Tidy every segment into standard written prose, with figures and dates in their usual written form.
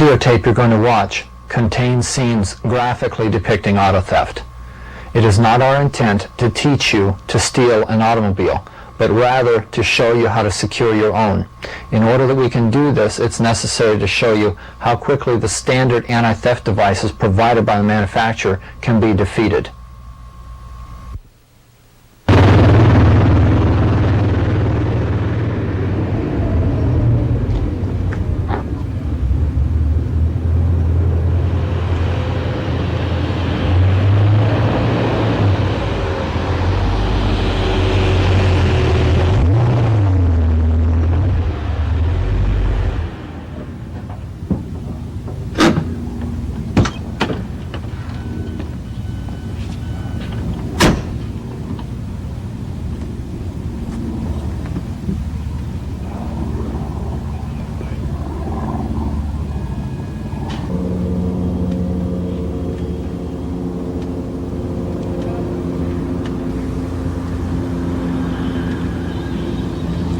videotape you're going to watch contains scenes graphically depicting auto theft. It is not our intent to teach you to steal an automobile, but rather to show you how to secure your own. In order that we can do this, it's necessary to show you how quickly the standard anti-theft devices provided by the manufacturer can be defeated.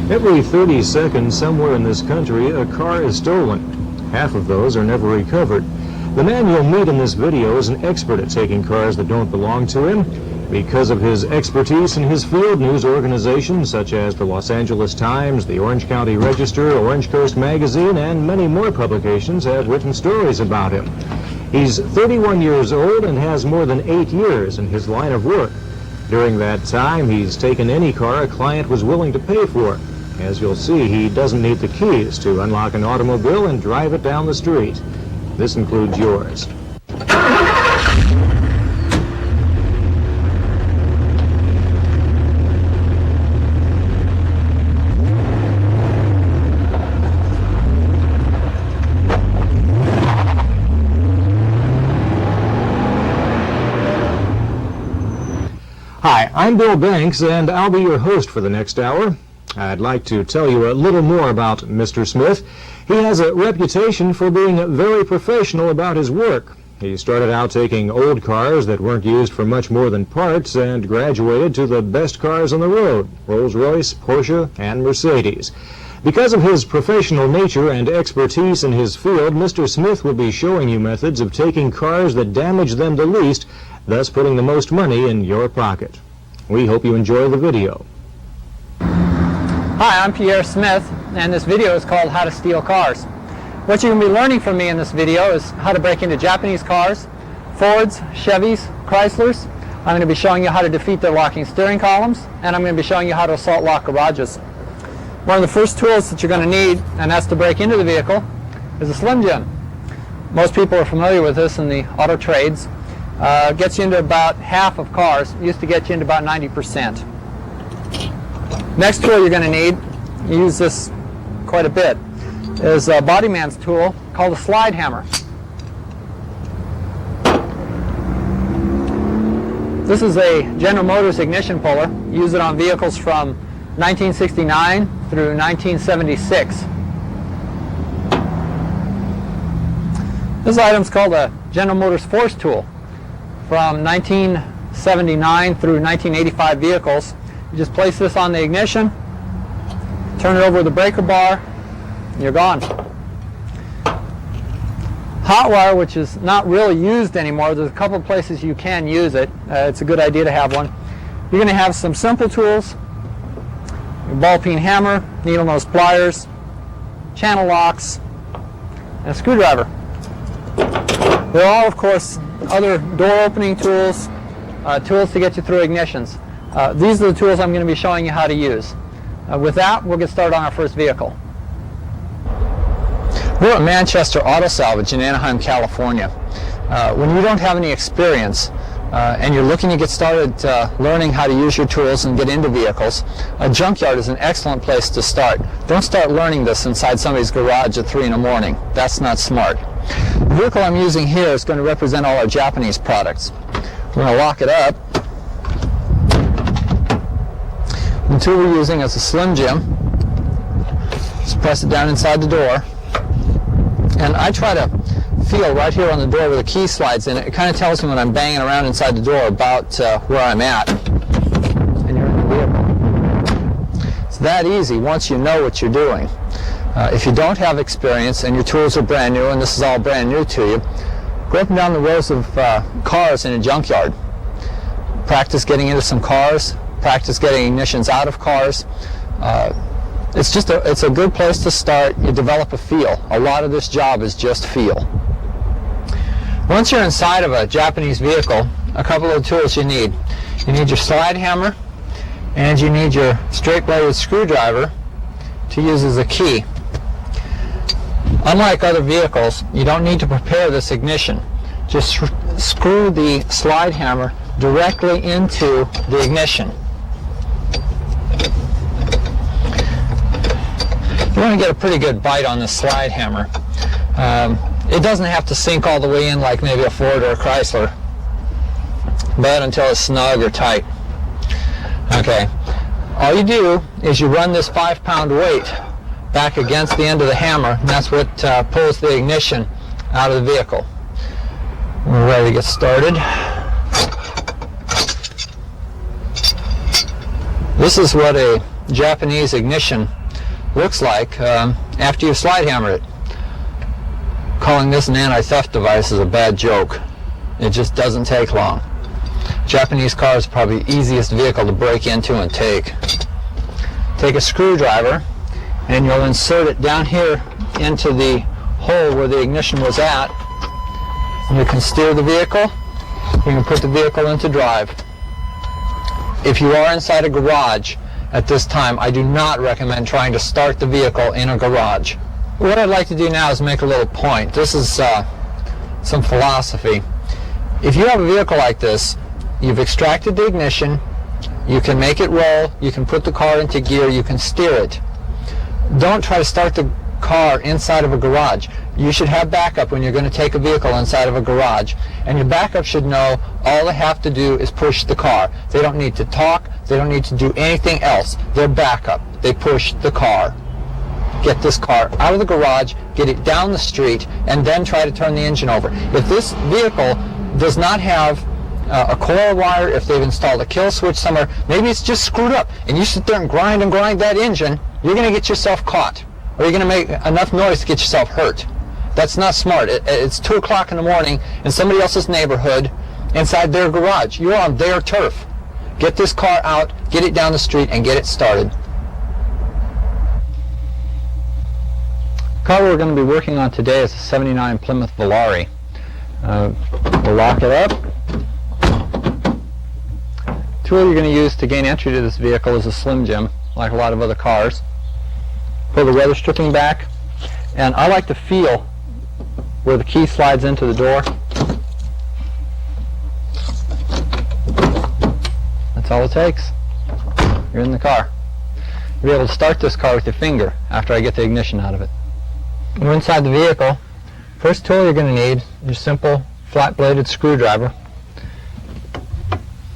Every 30 seconds somewhere in this country, a car is stolen. Half of those are never recovered. The man you'll meet in this video is an expert at taking cars that don't belong to him. Because of his expertise in his field, news organizations such as the Los Angeles Times, the Orange County Register, Orange Coast Magazine, and many more publications have written stories about him. He's 31 years old and has more than 8 years in his line of work. During that time, he's taken any car a client was willing to pay for. As you'll see, he doesn't need the keys to unlock an automobile and drive it down the street. This includes yours. Hi, I'm Bill Banks, and I'll be your host for the next hour. I'd like to tell you a little more about Mr. Smith. He has a reputation for being very professional about his work. He started out taking old cars that weren't used for much more than parts and graduated to the best cars on the road: Rolls-Royce, Porsche, and Mercedes. Because of his professional nature and expertise in his field, Mr. Smith will be showing you methods of taking cars that damage them the least, thus putting the most money in your pocket. We hope you enjoy the video. Hi, I'm Pierre Smith, and this video is called How to Steal Cars. What you're going to be learning from me in this video is how to break into Japanese cars, Fords, Chevys, Chryslers. I'm going to be showing you how to defeat their locking steering columns, and I'm going to be showing you how to assault lock garages. One of the first tools that you're going to need, and that's to break into the vehicle, is a Slim Jim. Most people are familiar with this in the auto trades. Gets you into about half of cars. It used to get you into about 90%. Next tool you're going to need, you use this quite a bit, is a body man's tool called a slide hammer. This is a General Motors ignition puller. Use it on vehicles from 1969 through 1976. This item's called a General Motors force tool. From 1979 through 1985 vehicles. You just place this on the ignition, turn it over the breaker bar, and you're gone. Hot wire, which is not really used anymore, there's a couple of places you can use it. It's a good idea to have one. You're going to have some simple tools: a ball peen hammer, needle nose pliers, channel locks, and a screwdriver. There are, of course, other door opening tools, tools to get you through ignitions. These are the tools I'm going to be showing you how to use. With that, we'll get started on our first vehicle. We're at Manchester Auto Salvage in Anaheim, California. When you don't have any experience and you're looking to get started learning how to use your tools and get into vehicles, a junkyard is an excellent place to start. Don't start learning this inside somebody's garage at 3 in the morning. That's not smart. The vehicle I'm using here is going to represent all our Japanese products. We're going to lock it up. The tool we're using is a Slim Jim. Just press it down inside the door. And I try to feel right here on the door where the key slides in. It kind of tells me when I'm banging around inside the door about where I'm at. And you're in the vehicle. It's that easy once you know what you're doing. If you don't have experience and your tools are brand new, and this is all brand new to you, go up and down the rows of cars in a junkyard. Practice getting into some cars, practice getting ignitions out of cars. It's a good place to start. You develop a feel. A lot of this job is just feel. Once you're inside of a Japanese vehicle, a couple of tools you need. You need your slide hammer, and you need your straight-bladed screwdriver to use as a key. Unlike other vehicles, you don't need to prepare this ignition. Just screw the slide hammer directly into the ignition. You want to get a pretty good bite on the slide hammer. It doesn't have to sink all the way in like maybe a Ford or a Chrysler, but until it's snug or tight. Okay, all you do is you run this 5-pound weight back against the end of the hammer, and that's what pulls the ignition out of the vehicle. We're ready to get started. This is what a Japanese ignition looks like after you slide hammer it. Calling this an anti-theft device is a bad joke. It just doesn't take long. Japanese car is probably the easiest vehicle to break into and take. Take a screwdriver and you'll insert it down here into the hole where the ignition was at. And you can steer the vehicle. You can put the vehicle into drive. If you are inside a garage at this time, I do not recommend trying to start the vehicle in a garage. What I'd like to do now is make a little point. This is some philosophy. If you have a vehicle like this, you've extracted the ignition, you can make it roll, you can put the car into gear, you can steer it. Don't try to start the car inside of a garage. You should have backup when you're going to take a vehicle inside of a garage, and your backup should know all they have to do is push the car. They don't need to talk, they don't need to do anything else. They're backup. They push the car. Get this car out of the garage, get it down the street, and then try to turn the engine over. If this vehicle does not have a coil wire, if they've installed a kill switch somewhere, maybe it's just screwed up, and you sit there and grind that engine, you're going to get yourself caught, or you're going to make enough noise to get yourself hurt. That's not smart. It's 2 o'clock in the morning in somebody else's neighborhood inside their garage. You're on their turf. Get this car out, get it down the street, and get it started. The car we're going to be working on today is a 79 Plymouth Volare. We'll lock it up. The tool you're going to use to gain entry to this vehicle is a Slim Jim, like a lot of other cars. Pull the weather stripping back, and I like to feel where the key slides into the door. That's all it takes. You're in the car. You'll be able to start this car with your finger after I get the ignition out of it. We're inside the vehicle. First tool you're going to need is your simple flat-bladed screwdriver.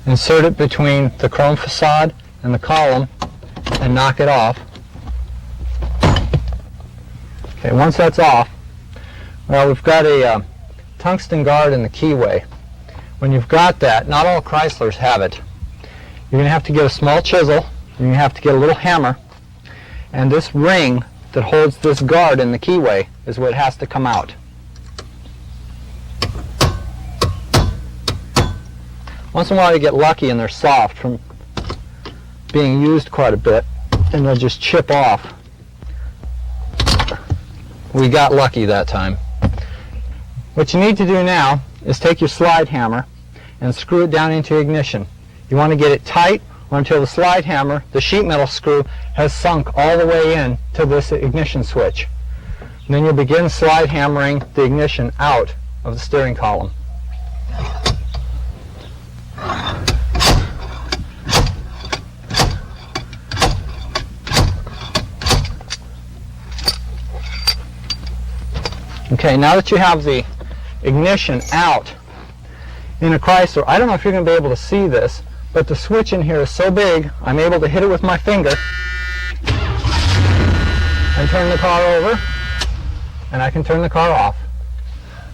Insert it between the chrome facade and the column and knock it off. Okay, once that's off, well, we've got a tungsten guard in the keyway. When you've got that, not all Chryslers have it. You're going to have to get a small chisel, you're going to have to get a little hammer, and this ring that holds this guard in the keyway is what has to come out. Once in a while you get lucky and they're soft from being used quite a bit, and they'll just chip off. We got lucky that time. What you need to do now is take your slide hammer and screw it down into ignition. You want to get it tight or until the slide hammer, the sheet metal screw, has sunk all the way in to this ignition switch. And then you'll begin slide hammering the ignition out of the steering column. Okay, now that you have the ignition out in a Chrysler, I don't know if you're going to be able to see this, but the switch in here is so big, I'm able to hit it with my finger and turn the car over, and I can turn the car off.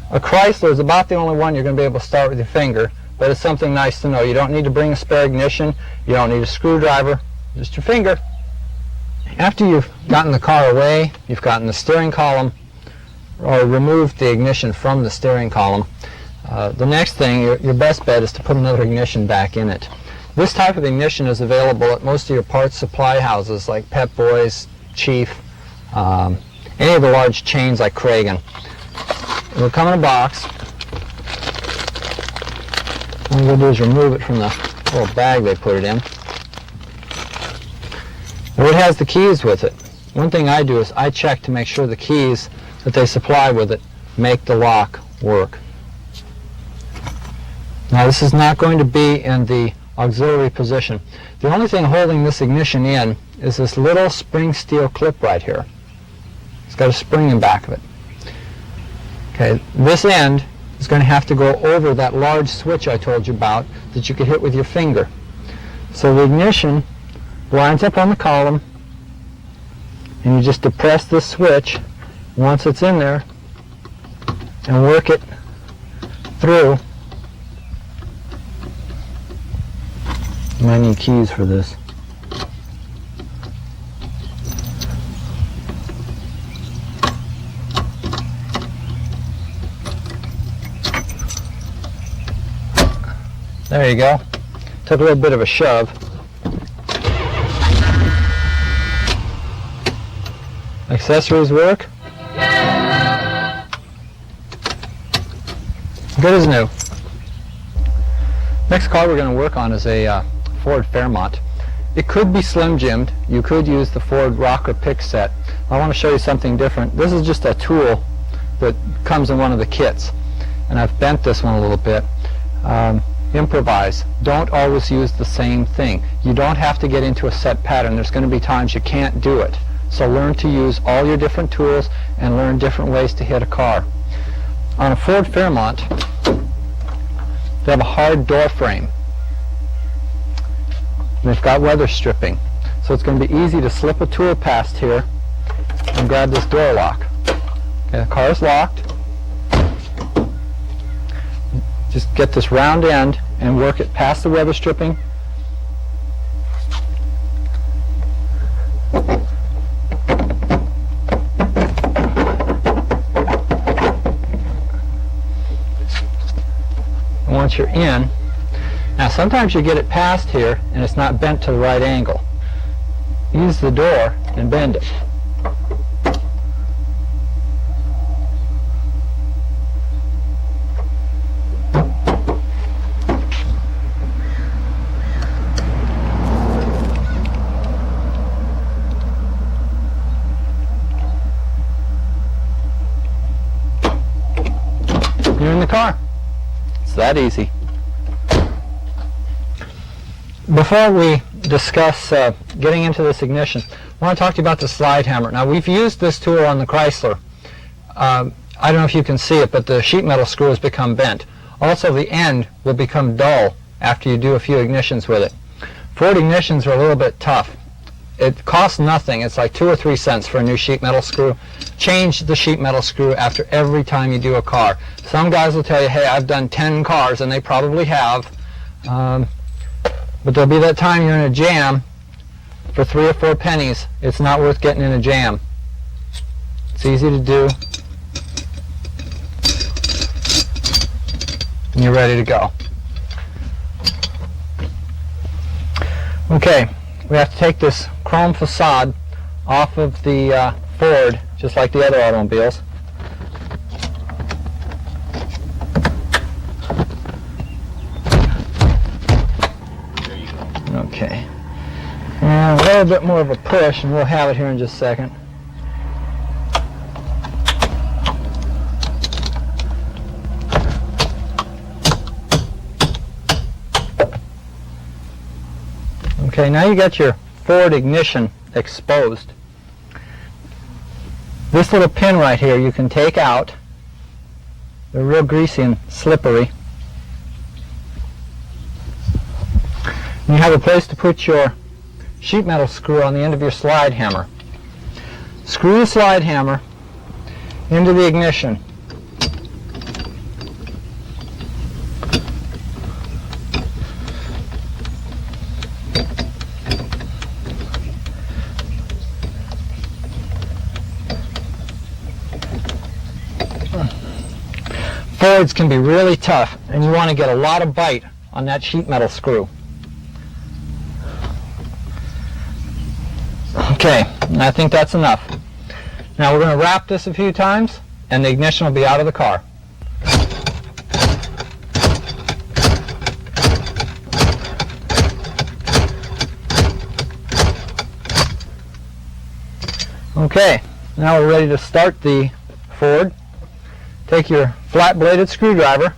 A Chrysler is about the only one you're going to be able to start with your finger, but it's something nice to know. You don't need to bring a spare ignition, you don't need a screwdriver, just your finger. After you've gotten the car away, you've gotten the steering column, or removed the ignition from the steering column, the next thing, your best bet is to put another ignition back in it. This type of ignition is available at most of your parts supply houses like Pep Boys, Chief, any of the large chains like Kragen. It will come in a box. All you do is remove it from the little bag they put it in. And it has the keys with it. One thing I do is I check to make sure the keys that they supply with it make the lock work. Now this is not going to be in the auxiliary position. The only thing holding this ignition in is this little spring steel clip right here. It's got a spring in back of it. Okay, this end is going to have to go over that large switch I told you about that you could hit with your finger. So the ignition lines up on the column, and you just depress this switch once it's in there and work it through. You might need keys for this. There you go. Took a little bit of a shove. Accessories work. Good as new. Next car we're going to work on is a Ford Fairmont. It could be slim jimmed. You could use the Ford rocker pick set. I want to show you something different. This is just a tool that comes in one of the kits, and I've bent this one a little bit. Improvise. Don't always use the same thing. You don't have to get into a set pattern. There's going to be times you can't do it. So learn to use all your different tools and learn different ways to hit a car. On a Ford Fairmont, they have a hard door frame. They've got weather stripping. So it's going to be easy to slip a tool past here and grab this door lock. Okay, the car is locked. Just get this round end and work it past the weather stripping. Once you're in, now sometimes you get it past here and it's not bent to the right angle. Use the door and bend it. You're in the car. It's that easy. Before we discuss getting into this ignition, I want to talk to you about the slide hammer. Now, we've used this tool on the Chrysler. I don't know if you can see it, but the sheet metal screw has become bent. Also, the end will become dull after you do a few ignitions with it. Ford ignitions are a little bit tough. It costs nothing. It's like 2 or 3 cents for a new sheet metal screw. Change the sheet metal screw after every time you do a car. Some guys will tell you, hey, I've done 10 cars, and they probably have. But there'll be that time you're in a jam for 3 or 4 pennies. It's not worth getting in a jam. It's easy to do. And you're ready to go. Okay, we have to take this chrome facade off of the Ford, just like the other automobiles. Okay. And a little bit more of a push, and we'll have it here in just a second. Okay, now you got your Ford ignition exposed. This little pin right here you can take out. They're real greasy and slippery. You have a place to put your sheet metal screw on the end of your slide hammer. Screw the slide hammer into the ignition. Fords can be really tough, and you want to get a lot of bite on that sheet metal screw. Okay, I think that's enough. Now we're going to wrap this a few times, and the ignition will be out of the car. Okay, now we're ready to start the Ford. Take your flat-bladed screwdriver,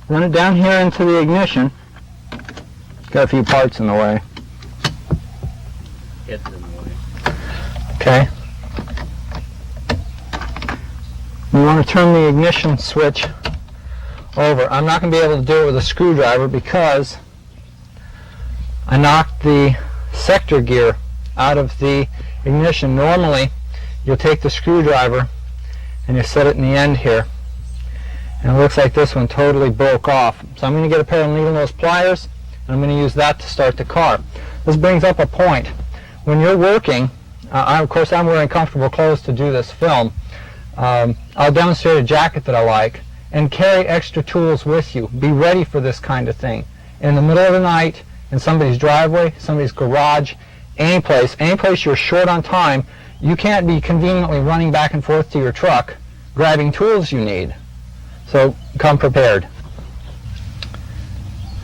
run it down here into the ignition. Got a few parts in the way. It's in the way. Okay. You want to turn the ignition switch over. I'm not going to be able to do it with a screwdriver because I knocked the sector gear out of the ignition. Normally, you'll take the screwdriver and you set it in the end here. And it looks like this one totally broke off. So I'm going to get a pair of needle nose pliers, and I'm going to use that to start the car. This brings up a point. When you're working, of course I'm wearing comfortable clothes to do this film. I'll demonstrate a jacket that I like, and carry extra tools with you. Be ready for this kind of thing. In the middle of the night, in somebody's driveway, somebody's garage, any place you're short on time, you can't be conveniently running back and forth to your truck grabbing tools you need. So come prepared.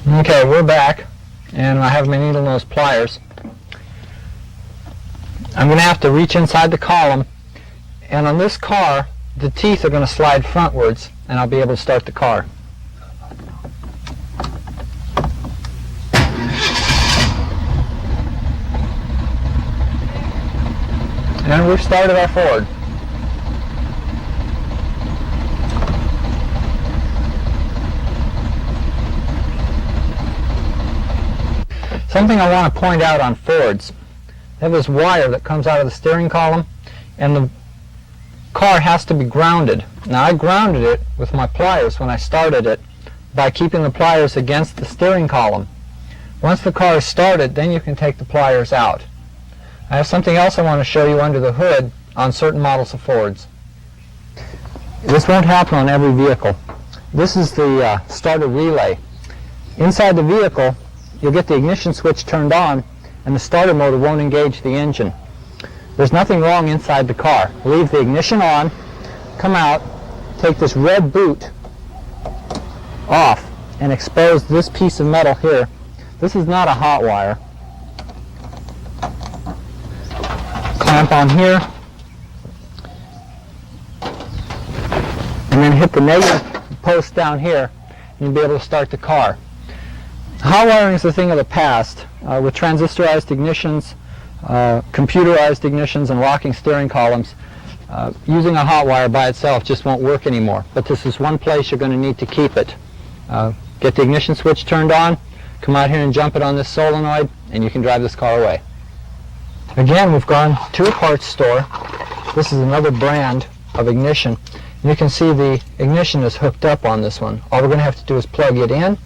Okay, we're back, and I have my needle nose pliers. I'm going to have to reach inside the column, and on this car the teeth are going to slide frontwards, and I'll be able to start the car. And we've started our Ford. Something I want to point out on Fords, they have this wire that comes out of the steering column, and the car has to be grounded. Now I grounded it with my pliers when I started it by keeping the pliers against the steering column. Once the car is started, then you can take the pliers out. I have something else I want to show you under the hood on certain models of Fords. This won't happen on every vehicle. This is the starter relay. Inside the vehicle, you'll get the ignition switch turned on, and the starter motor won't engage the engine. There's nothing wrong inside the car. Leave the ignition on, come out, take this red boot off, and expose this piece of metal here. This is not a hot wire. Clamp on here, and then hit the negative post down here, and you'll be able to start the car. Hot wiring is a thing of the past. With transistorized ignitions, computerized ignitions, and locking steering columns, using a hot wire by itself just won't work anymore. But this is one place you're going to need to keep it. Get the ignition switch turned on, come out here and jump it on this solenoid, and you can drive this car away. Again, we've gone to a parts store. This is another brand of ignition. And you can see the ignition is hooked up on this one. All we're going to have to do is plug it in,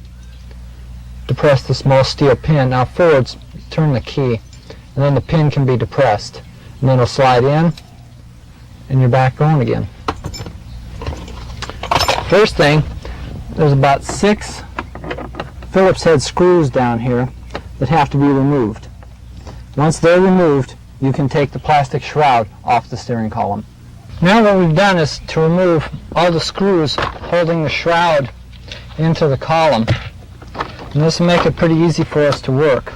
depress the small steel pin. Now Fords, turn the key, and then the pin can be depressed. And then it'll slide in, and you're back going again. First thing, there's about 6 Phillips head screws down here that have to be removed. Once they're removed, you can take the plastic shroud off the steering column. Now what we've done is to remove all the screws holding the shroud into the column. And this will make it pretty easy for us to work.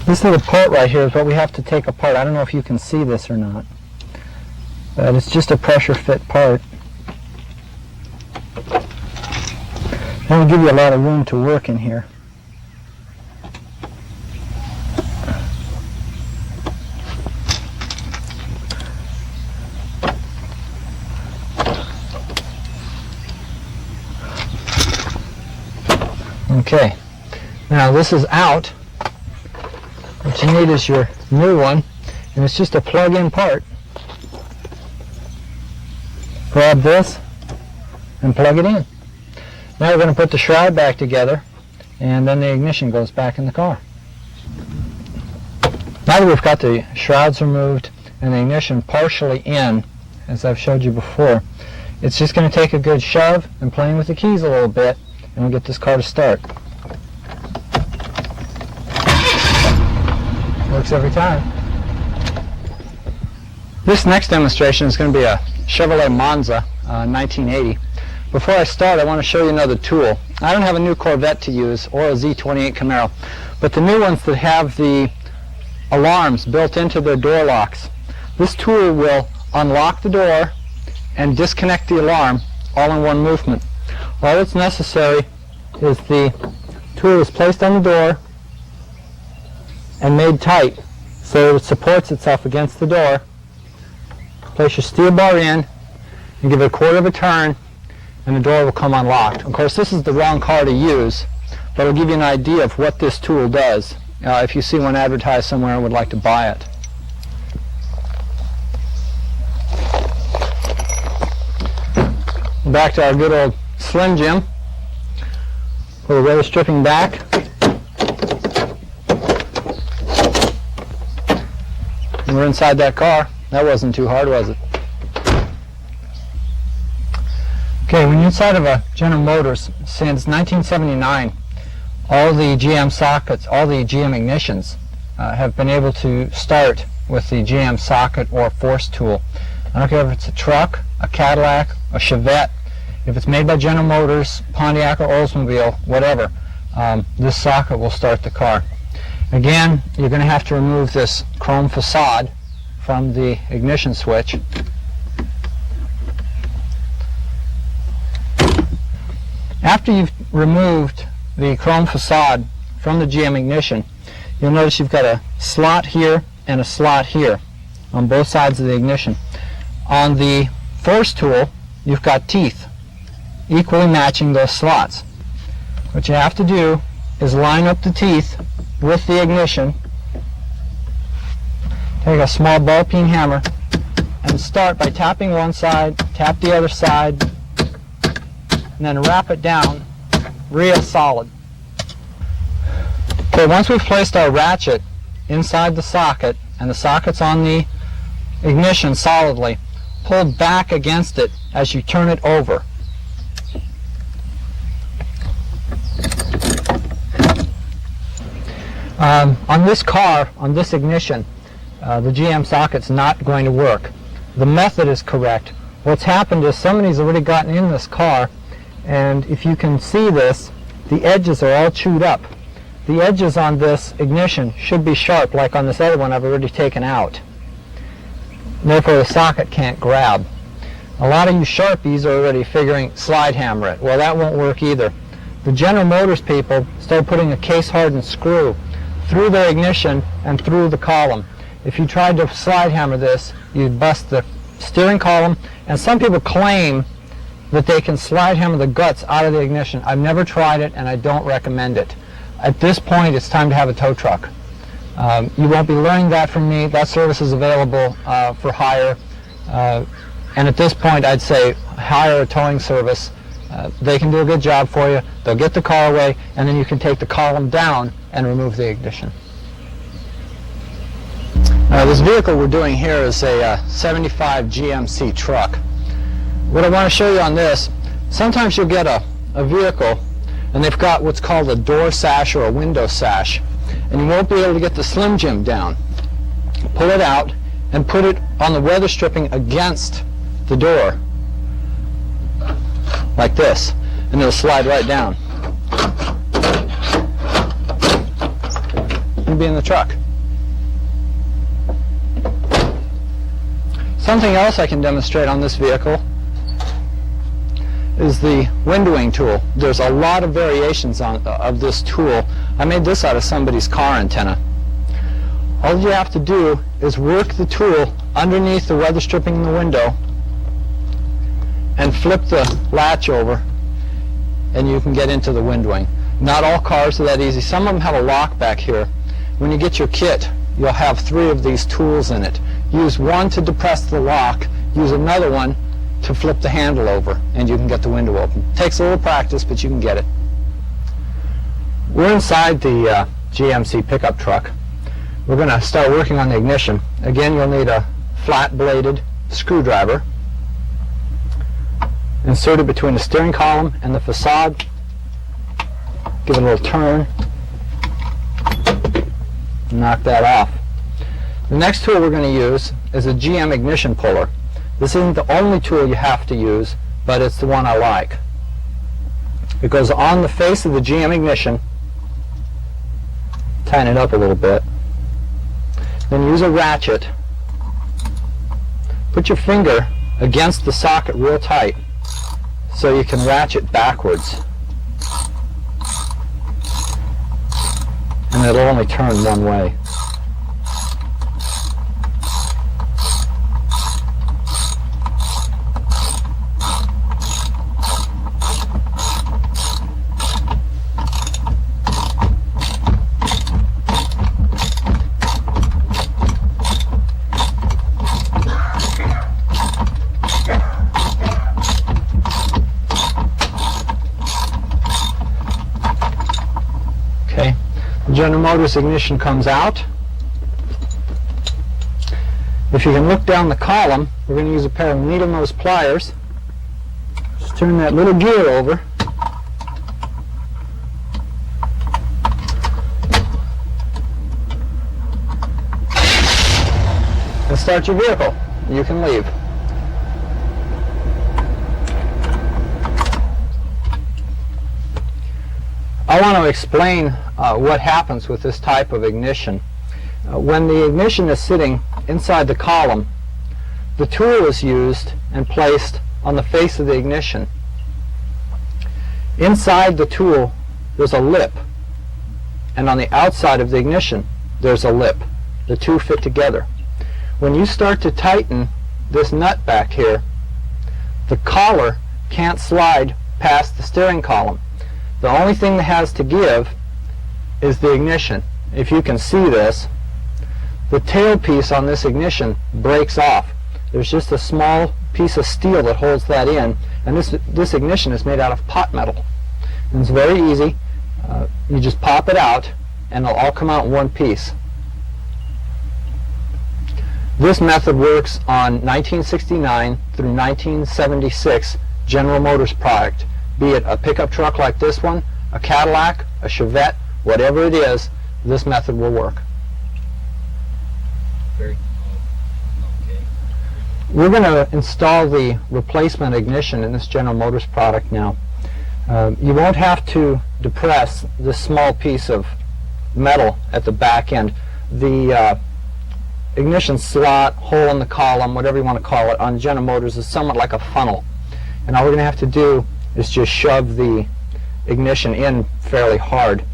This little part right here is what we have to take apart. I don't know if you can see this or not, but it's just a pressure fit part. That will give you a lot of room to work in here. Okay, now this is out. What you need is your new one, and it's just a plug-in part. Grab this and plug it in. Now we're going to put the shroud back together, and then the ignition goes back in the car. Now that we've got the shrouds removed and the ignition partially in, as I've showed you before. It's just going to take a good shove and playing with the keys a little bit, and we'll get this car to start. Works every time. This next demonstration is going to be a Chevrolet Monza 1980. Before I start, I want to show you another tool. I don't have a new Corvette to use or a Z28 Camaro, but the new ones that have the alarms built into their door locks. This tool will unlock the door and disconnect the alarm all in one movement. All that's necessary is the tool is placed on the door and made tight so it supports itself against the door. Place your steel bar in and give it a quarter of a turn, and the door will come unlocked. Of course, this is the wrong car to use, but it'll give you an idea of what this tool does if you see one advertised somewhere and would like to buy it. Back to our good old Slim Jim. Put the weather stripping back. And we're inside that car. That wasn't too hard, was it? Okay, when you're inside of a General Motors, since 1979, all the GM sockets, all the GM ignitions have been able to start with the GM socket or force tool. I don't care if it's a truck, a Cadillac, a Chevette, if it's made by General Motors, Pontiac or Oldsmobile, whatever, this socket will start the car. Again, you're going to have to remove this chrome facade from the ignition switch. After you've removed the chrome facade from the GM ignition, you'll notice you've got a slot here and a slot here on both sides of the ignition. On the force tool, you've got teeth equally matching those slots. What you have to do is line up the teeth with the ignition. Take a small ball peen hammer and start by tapping one side, tap the other side, and then wrap it down real solid. Okay, once we've placed our ratchet inside the socket and the socket's on the ignition solidly, pull back against it as you turn it over. On this car, on this ignition, the GM socket's not going to work. The method is correct. What's happened is somebody's already gotten in this car, and if you can see this, the edges are all chewed up. The edges on this ignition should be sharp, like on this other one I've already taken out. Therefore the socket can't grab. A lot of you Sharpies are already figuring slide hammer it. Well, that won't work either. The General Motors people started putting a case hardened screw through their ignition and through the column. If you tried to slide hammer this, you'd bust the steering column, and some people claim that they can slide hammer the guts out of the ignition. I've never tried it, and I don't recommend it. At this point, it's time to have a tow truck. You won't be learning that from me. That service is available for hire. And at this point, I'd say hire a towing service. They can do a good job for you. They'll get the car away, and then you can take the column down and remove the ignition. This vehicle we're doing here is a 75 GMC truck. What I want to show you on this, sometimes you'll get a vehicle and they've got what's called a door sash or a window sash, and you won't be able to get the Slim Jim down. Pull it out and put it on the weather stripping against the door, like this, and it'll slide right down. You'll be in the truck. Something else I can demonstrate on this vehicle is the windowing tool. There's a lot of variations of this tool. I made this out of somebody's car antenna. All you have to do is work the tool underneath the weather stripping in the window and flip the latch over, and you can get into the windowing. Not all cars are that easy. Some of them have a lock back here. When you get your kit, you'll have 3 of these tools in it. Use one to depress the lock, use another one to flip the handle over, and you can get the window open. Takes a little practice, but you can get it. We're inside the GMC pickup truck. We're going to start working on the ignition. Again, you'll need a flat-bladed screwdriver insert it between the steering column and the facade, give it a little turn, knock that off. The next tool we're going to use is a GM ignition puller. This isn't the only tool you have to use, but it's the one I like. It goes on the face of the GM ignition. Tighten it up a little bit. Then use a ratchet. Put your finger against the socket real tight so you can ratchet backwards. And it'll only turn one way. General Motors ignition comes out. If you can look down the column, we're going to use a pair of needle nose pliers. Just turn that little gear over. And start your vehicle. You can leave. I want to explain what happens with this type of ignition. When the ignition is sitting inside the column, the tool is used and placed on the face of the ignition. Inside the tool there's a lip, and on the outside of the ignition there's a lip. The two fit together. When you start to tighten this nut back here, the collar can't slide past the steering column. The only thing that has to give is the ignition. If you can see this, the tailpiece on this ignition breaks off. There's just a small piece of steel that holds that in, and this ignition is made out of pot metal. And it's very easy. You just pop it out and it'll all come out in one piece. This method works on 1969 through 1976 General Motors product. Be it a pickup truck like this one, a Cadillac, a Chevette, whatever it is, this method will work. Okay. We're going to install the replacement ignition in this General Motors product now. You won't have to depress this small piece of metal at the back end. The ignition slot, hole in the column, whatever you want to call it, on General Motors is somewhat like a funnel. And all we're going to have to do is just shove the ignition in fairly hard.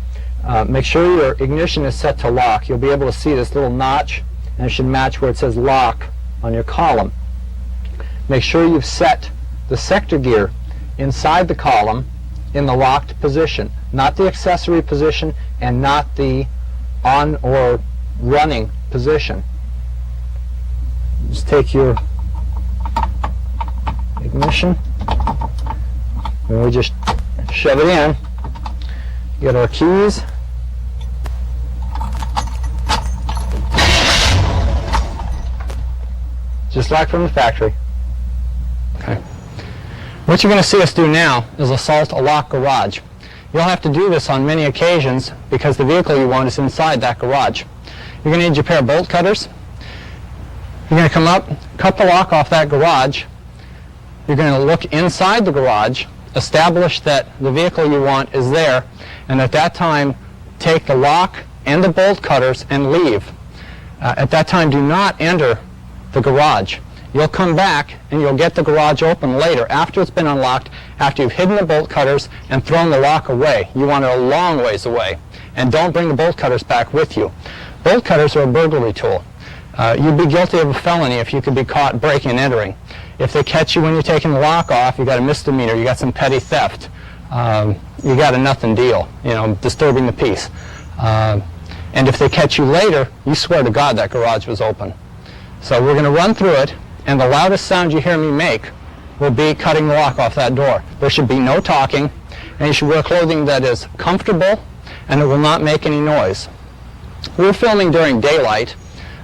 Make sure your ignition is set to lock. You'll be able to see this little notch, and it should match where it says lock on your column. Make sure you've set the sector gear inside the column in the locked position, not the accessory position and not the on or running position. Just take your ignition and we just shove it in. Get our keys. Just like from the factory. Okay. What you're going to see us do now is assault a locked garage. You'll have to do this on many occasions because the vehicle you want is inside that garage. You're going to need your pair of bolt cutters. You're going to come up, cut the lock off that garage. You're going to look inside the garage, establish that the vehicle you want is there, and at that time take the lock and the bolt cutters and leave. At that time, do not enter the garage. You'll come back and you'll get the garage open later after it's been unlocked, after you've hidden the bolt cutters and thrown the lock away. You want it a long ways away, and don't bring the bolt cutters back with you. Bolt cutters are a burglary tool. You'd be guilty of a felony if you could be caught breaking and entering. If they catch you when you're taking the lock off, you got a misdemeanor, you got some petty theft, you got a nothing deal, you know, disturbing the peace. And if they catch you later, you swear to God that garage was open. So we're going to run through it, and the loudest sound you hear me make will be cutting the lock off that door. There should be no talking, and you should wear clothing that is comfortable and it will not make any noise. We're filming during daylight.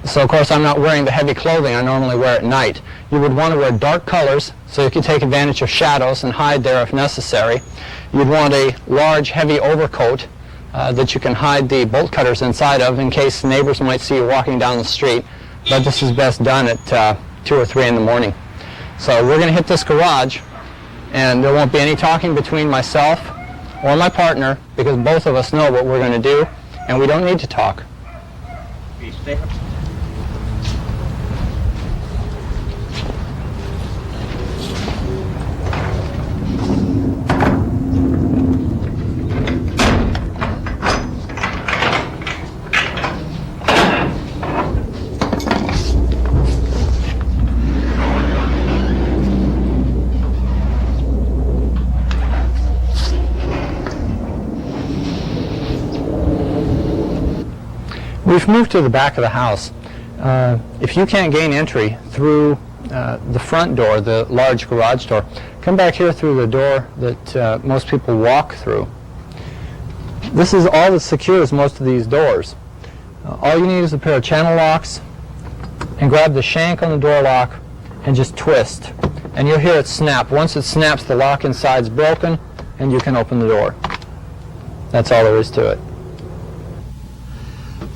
So of course I'm not wearing the heavy clothing I normally wear at night. You would want to wear dark colors so you can take advantage of shadows and hide there if necessary. You'd want a large heavy overcoat that you can hide the bolt cutters inside of in case neighbors might see you walking down the street. But this is best done at 2 or 3 in the morning. So we're going to hit this garage, and there won't be any talking between myself or my partner because both of us know what we're going to do and we don't need to talk. We've moved to the back of the house. If you can't gain entry through the front door, the large garage door, come back here through the door that most people walk through. This is all that secures most of these doors. All you need is a pair of channel locks, and grab the shank on the door lock and just twist. And you'll hear it snap. Once it snaps, the lock inside's broken and you can open the door. That's all there is to it.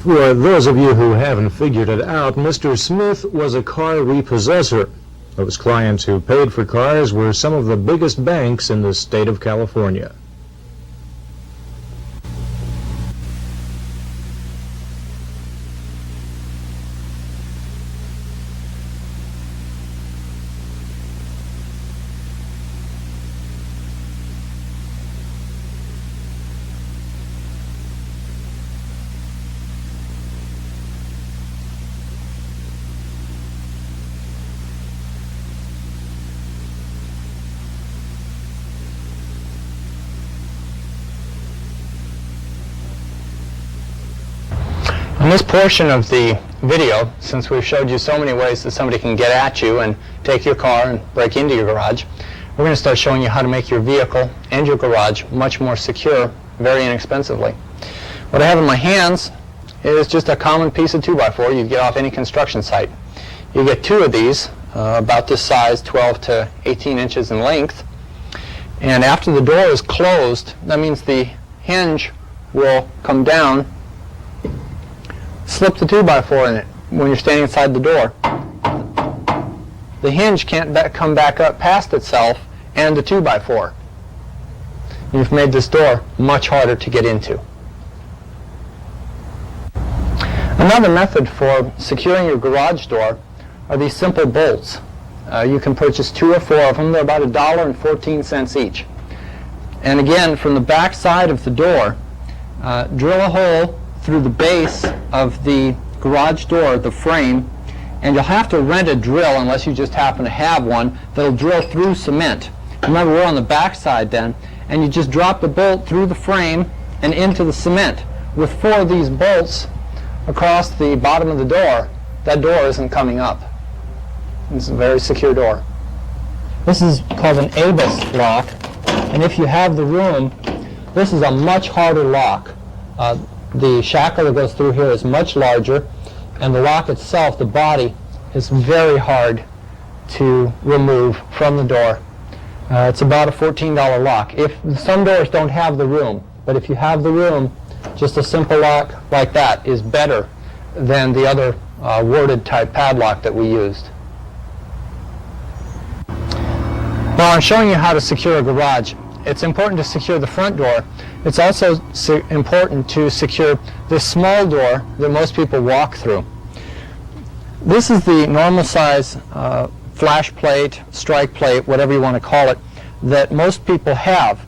For those of you who haven't figured it out, Mr. Smith was a car repossessor. Those clients who paid for cars were some of the biggest banks in the state of California. In this portion of the video, since we've showed you so many ways that somebody can get at you and take your car and break into your garage, we're going to start showing you how to make your vehicle and your garage much more secure, very inexpensively. What I have in my hands is just a common piece of 2x4 you'd get off any construction site. You get 2 of these, about this size, 12 to 18 inches in length. And after the door is closed, that means the hinge will come down. Slip the 2x4 in it when you're standing inside the door. The hinge can't come back up past itself and the 2x4. You've made this door much harder to get into. Another method for securing your garage door are these simple bolts. You can purchase 2 or 4 of them. They're about $1.14 each. And again, from the back side of the door, drill a hole through the base of the garage door, the frame, and you'll have to rent a drill unless you just happen to have one that'll drill through cement. Remember, we're on the back side then, and you just drop the bolt through the frame and into the cement. With 4 of these bolts across the bottom of the door, that door isn't coming up. It's a very secure door. This is called an ABUS lock, and if you have the room, this is a much harder lock. The shackle that goes through here is much larger, and the lock itself, the body, is very hard to remove from the door. It's about a $14 lock. Some doors don't have the room, but if you have the room, just a simple lock like that is better than the other worded type padlock that we used. Now I'm showing you how to secure a garage. It's important to secure the front door. It's also important to secure this small door that most people walk through. This is the normal size flash plate, strike plate, whatever you want to call it, that most people have.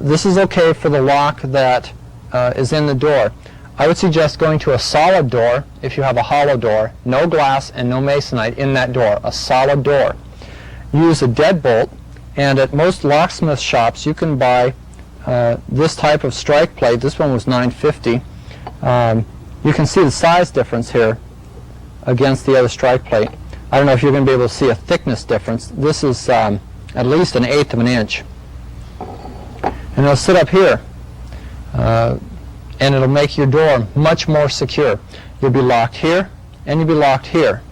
This is okay for the lock that is in the door. I would suggest going to a solid door if you have a hollow door, no glass and no masonite in that door, a solid door. Use a deadbolt, and at most locksmith shops you can buy this type of strike plate. This one was $9.50. You can see the size difference here against the other strike plate. I don't know if you're going to be able to see a thickness difference. This is at least 1/8 of an inch. And it'll sit up here, and it'll make your door much more secure. You'll be locked here and you'll be locked here.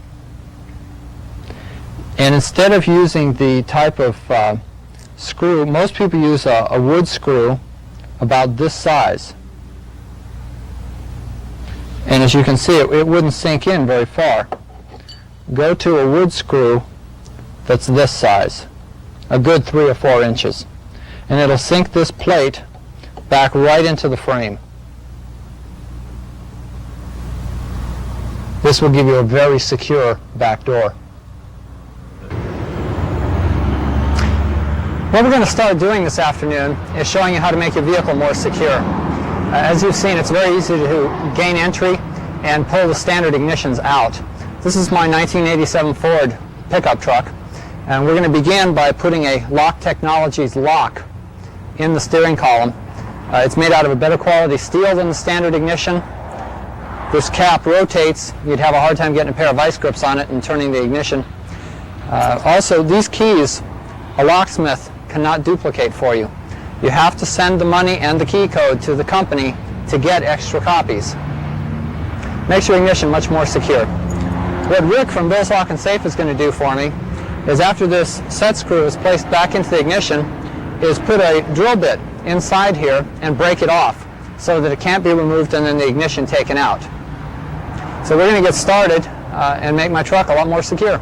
And instead of using the type of screw, most people use a wood screw about this size. And as you can see, it wouldn't sink in very far. Go to a wood screw that's this size, a good 3 or 4 inches. And it'll sink this plate back right into the frame. This will give you a very secure back door. What we're going to start doing this afternoon is showing you how to make your vehicle more secure. As you've seen, it's very easy to gain entry and pull the standard ignitions out. This is my 1987 Ford pickup truck, and we're going to begin by putting a Lock Technologies lock in the steering column. It's made out of a better quality steel than the standard ignition. This cap rotates. You'd have a hard time getting a pair of vice grips on it and turning the ignition. Also, these keys, a locksmith cannot duplicate for you. You have to send the money and the key code to the company to get extra copies. Makes your ignition much more secure. What Rick from Bill's Lock and Safe is going to do for me is, after this set screw is placed back into the ignition, is put a drill bit inside here and break it off so that it can't be removed and then the ignition taken out. So we're going to get started and make my truck a lot more secure.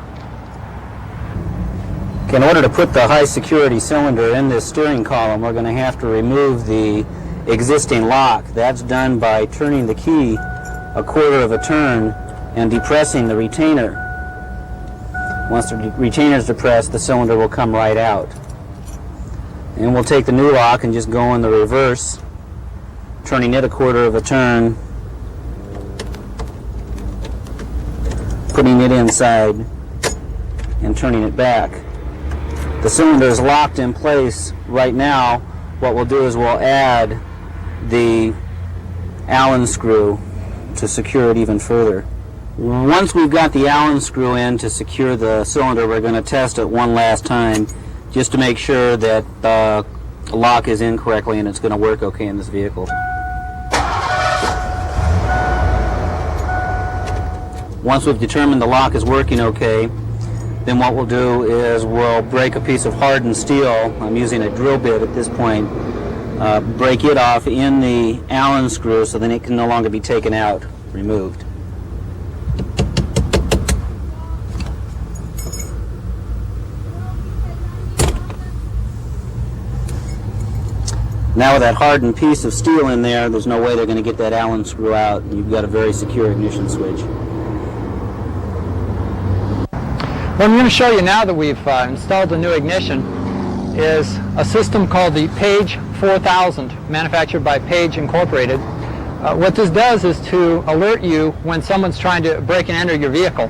In order to put the high security cylinder in this steering column, we're going to have to remove the existing lock. That's done by turning the key a quarter of a turn and depressing the retainer. Once the retainer is depressed, the cylinder will come right out. And we'll take the new lock and just go in the reverse, turning it a quarter of a turn, putting it inside and turning it back. The cylinder is locked in place right now. What we'll do is we'll add the Allen screw to secure it even further. Once we've got the Allen screw in to secure the cylinder, we're going to test it one last time just to make sure that the lock is in correctly and it's going to work okay in this vehicle. Once we've determined the lock is working okay, then what we'll do is we'll break a piece of hardened steel. I'm using a drill bit at this point. Break it off in the Allen screw so then it can no longer be taken out, removed. Now with that hardened piece of steel in there, there's no way they're going to get that Allen screw out. You've got a very secure ignition switch. What I'm going to show you now that we've installed the new ignition is a system called the Page 4000, manufactured by Page Incorporated. What this does is to alert you when someone's trying to break and enter your vehicle.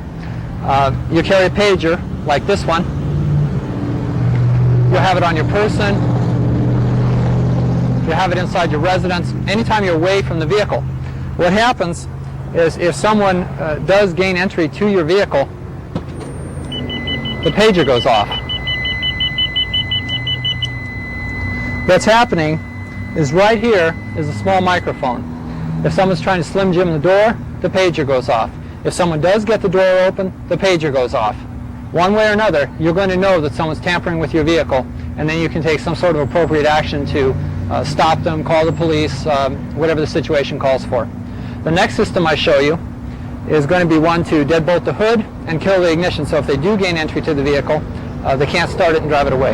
You carry a pager like this one. You'll have it on your person. You'll have it inside your residence, anytime you're away from the vehicle. What happens is, if someone does gain entry to your vehicle, the pager goes off. What's happening is, right here is a small microphone. If someone's trying to Slim Jim the door, the pager goes off. If someone does get the door open, the pager goes off. One way or another, you're going to know that someone's tampering with your vehicle, and then you can take some sort of appropriate action to stop them, call the police, whatever the situation calls for. The next system I show you is going to be one to deadbolt the hood and kill the ignition, so if they do gain entry to the vehicle, they can't start it and drive it away.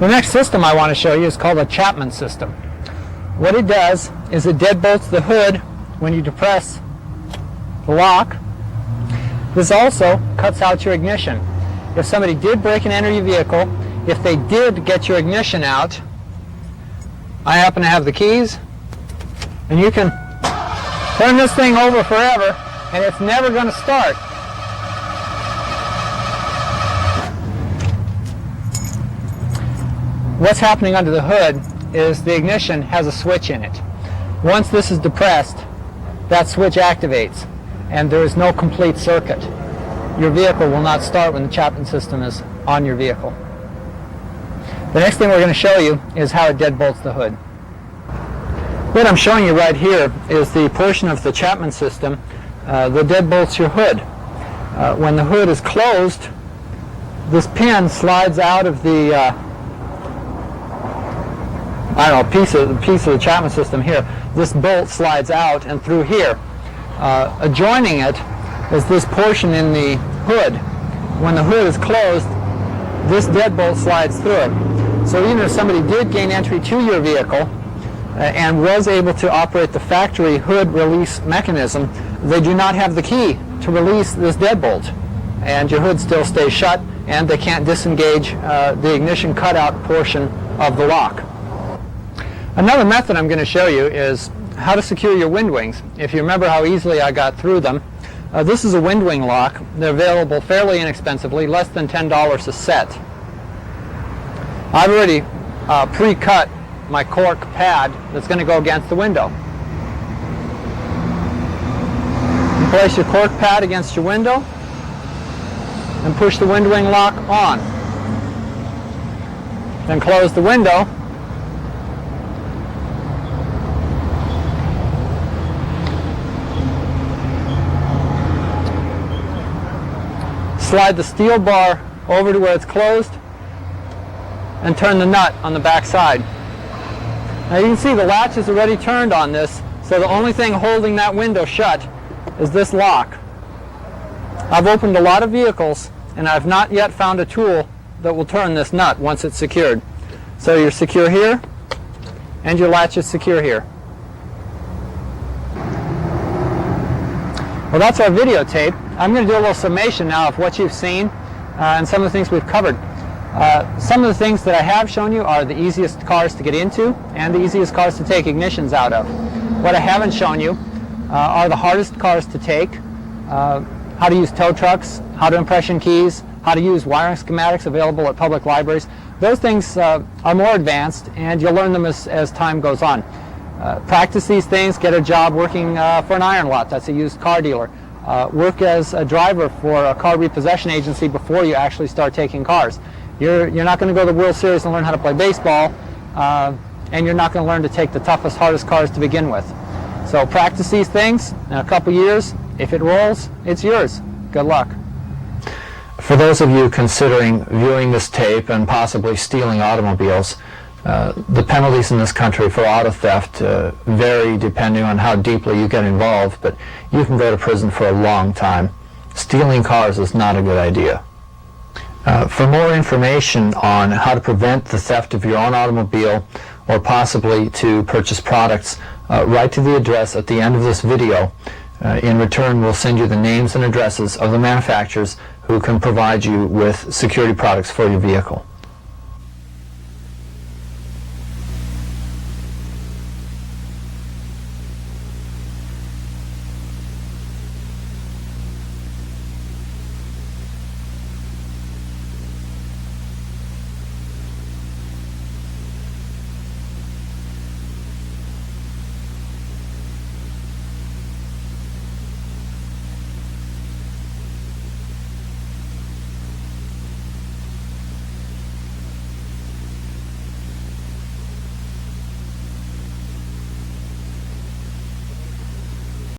The next system I want to show you is called a Chapman system. What it does is it deadbolts the hood when you depress the lock. This also cuts out your ignition. If somebody did break and enter your vehicle, if they did get your ignition out, I happen to have the keys, and you can turn this thing over forever and it's never going to start. What's happening under the hood is the ignition has a switch in it. Once this is depressed, that switch activates and there is no complete circuit. Your vehicle will not start when the Chapman system is on your vehicle. The next thing we're going to show you is how it deadbolts the hood. What I'm showing you right here is the portion of the Chapman system that deadbolts your hood. When the hood is closed, this pin slides out of the piece of the Chapman system here. This bolt slides out and through here. Adjoining it is this portion in the hood. When the hood is closed, this deadbolt slides through it. So even if somebody did gain entry to your vehicle and was able to operate the factory hood release mechanism, they do not have the key to release this deadbolt, and your hood still stays shut, and they can't disengage the ignition cutout portion of the lock. Another method I'm going to show you is how to secure your wind wings. If you remember how easily I got through them, this is a wind wing lock. They're available fairly inexpensively, less than $10 a set. I've already pre-cut my cork pad that's going to go against the window. You place your cork pad against your window and push the wind wing lock on. Then close the window. Slide the steel bar over to where it's closed and turn the nut on the back side. Now you can see the latch is already turned on this, so the only thing holding that window shut is this lock. I've opened a lot of vehicles and I've not yet found a tool that will turn this nut once it's secured. So you're secure here and your latch is secure here. Well, that's our videotape. I'm going to do a little summation now of what you've seen and some of the things we've covered. Some of the things that I have shown you are the easiest cars to get into and the easiest cars to take ignitions out of. What I haven't shown you are the hardest cars to take, how to use tow trucks, how to impression keys, how to use wiring schematics available at public libraries. Those things are more advanced, and you'll learn them as time goes on. Practice these things, get a job working for an iron lot, that's a used car dealer. Work as a driver for a car repossession agency before you actually start taking cars. You're not going to go to the World Series and learn how to play baseball, and you're not going to learn to take the toughest, hardest cars to begin with. So practice these things. In a couple years, if it rolls, it's yours. Good luck. For those of you considering viewing this tape and possibly stealing automobiles, the penalties in this country for auto theft vary depending on how deeply you get involved, but you can go to prison for a long time. Stealing cars is not a good idea. For more information on how to prevent the theft of your own automobile or possibly to purchase products, write to the address at the end of this video. In return, we'll send you the names and addresses of the manufacturers who can provide you with security products for your vehicle.